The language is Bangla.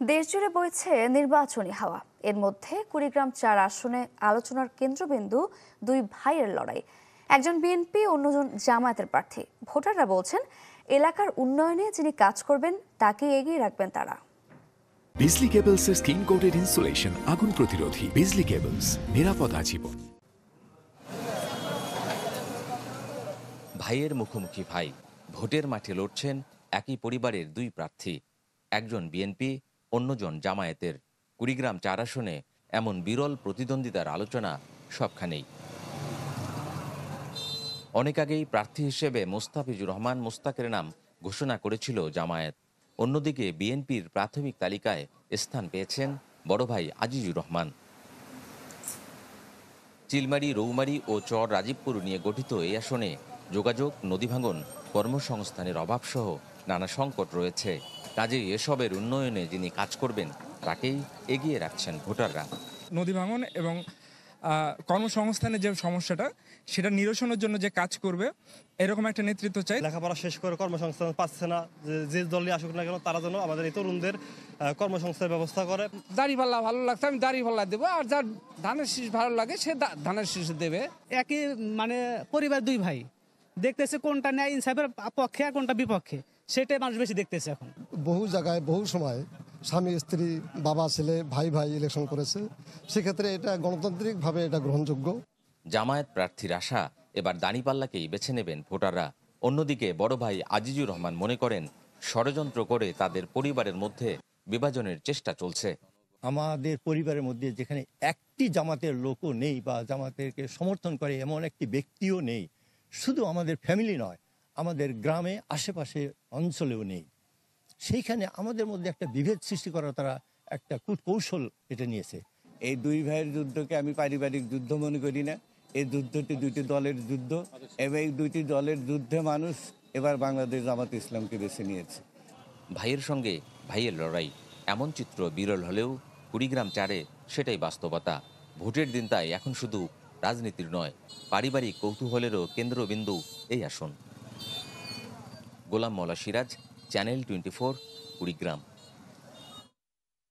দেশজুড়ে বইছে নির্বাচনী হাওয়া। এর মধ্যে কুড়িগ্রাম ৪ আসনে আলোচনার কেন্দ্রবিন্দু দুই ভাইয়ের লড়াই। একজন বিএনপি, অন্যজন জামায়াতের প্রার্থী। ভোটাররা বলছেন, এলাকার উন্নয়নে যিনি কাজ করবেন তাকে এগিয়ে রাখবেন তারা। বিজলি কেবলসের স্কিন কোটেড ইনসুলেশন আগুন প্রতিরোধী। বিজলি কেবলস, নিরাপদ আজীবন। ভাইয়ের মুখোমুখি ভাই, ভোটের মাঠে লড়ছেন একই পরিবারের দুই প্রার্থী। একজন বিএনপি, অন্যজন জামায়াতের। কুড়িগ্রাম ৪ আসনে এমন বিরল প্রতিদ্বন্দ্বিতার আলোচনা সবখানেই। অনেক আগেই প্রার্থী হিসেবে মোস্তাফিজুর রহমান মোস্তাকের নাম ঘোষণা করেছিল জামায়াত। অন্যদিকে বিএনপির প্রাথমিক তালিকায় স্থান পেয়েছেন বড় ভাই আজিজুর রহমান। চিলমারি, রৌমারী ও চর রাজীবপুর নিয়ে গঠিত এই আসনে যোগাযোগ, নদী ভাঙন, কর্মসংস্থানের অভাবসহ নানা সংকট রয়েছে। কাজেই এসবের উন্নয়নে যিনি কাজ করবেন তাকেই এগিয়ে রাখছেন ভোটাররা। নদী ভাঙন এবং কর্মসংস্থানের যে সমস্যাটা, সেটা নিরসনের জন্য যে কাজ করবে, এরকম একটা নেতৃত্ব চাই। লেখাপড়া শেষ করে কর্মসংস্থান পাচ্ছে না, যে দলই আসুক না কেন তারা যেন আমাদের এই তরুণদের কর্মসংস্থানের ব্যবস্থা করে। দাড়িপাল্লা ভালো লাগছে, আমি দাড়িপাল্লা দেবো, আর যার ধানের শীষ ভালো লাগে সে ধানের শীষ দেবে। একই পরিবার দুই ভাই, দেখতেছে কোনটা ন্যায় ইনসাফের পক্ষে আর কোনটা বিপক্ষে, সেটাই মানুষ বেশি দেখতেছে। এখন বহু জায়গায় বহু সময় স্বামী স্ত্রী, বাবা ছেলে, ভাই ভাই ইলেকশন করেছে, সেক্ষেত্রে এটা গণতান্ত্রিকভাবে এটা গ্রহণযোগ্য। জামায়াত প্রার্থীর আশা এবার দাঁড়িপাল্লাকেই বেছে নেবেন ভোটাররা। অন্যদিকে বড় ভাই আজিজুর রহমান মনে করেন, ষড়যন্ত্র করে তাদের পরিবারের মধ্যে বিভাজনের চেষ্টা চলছে। আমাদের পরিবারের মধ্যে যেখানে একটি জামাতের লোকও নেই বা জামাতেরকে সমর্থন করে এমন একটি ব্যক্তিও নেই, শুধু আমাদের ফ্যামিলি নয়, আমাদের গ্রামে আশেপাশে অঞ্চলেও নেই। সেইখানে আমাদের মধ্যে একটা বিভেদ সৃষ্টি করার তারা একটা কূটকৌশল এটা নিয়েছে। এই দুই ভাইয়ের যুদ্ধকে আমি পারিবারিক যুদ্ধ মনে করি না। এই যুদ্ধটি দুইটি দলের যুদ্ধ, এবং এই দুইটি দলের যুদ্ধে মানুষ এবার বাংলাদেশ জামাত ইসলামকে বেছে নিয়েছে। ভাইয়ের সঙ্গে ভাইয়ের লড়াই, এমন চিত্র বিরল হলেও কুড়িগ্রাম ৪-এ সেটাই বাস্তবতা। ভোটের দিন তাই এখন শুধু রাজনীতির নয়, পারিবারিক কৌতূহলেরও কেন্দ্রবিন্দু এই আসন। গোলাম মওলা সিরাজ, চ্যানেল 24, কুড়িগ্রাম।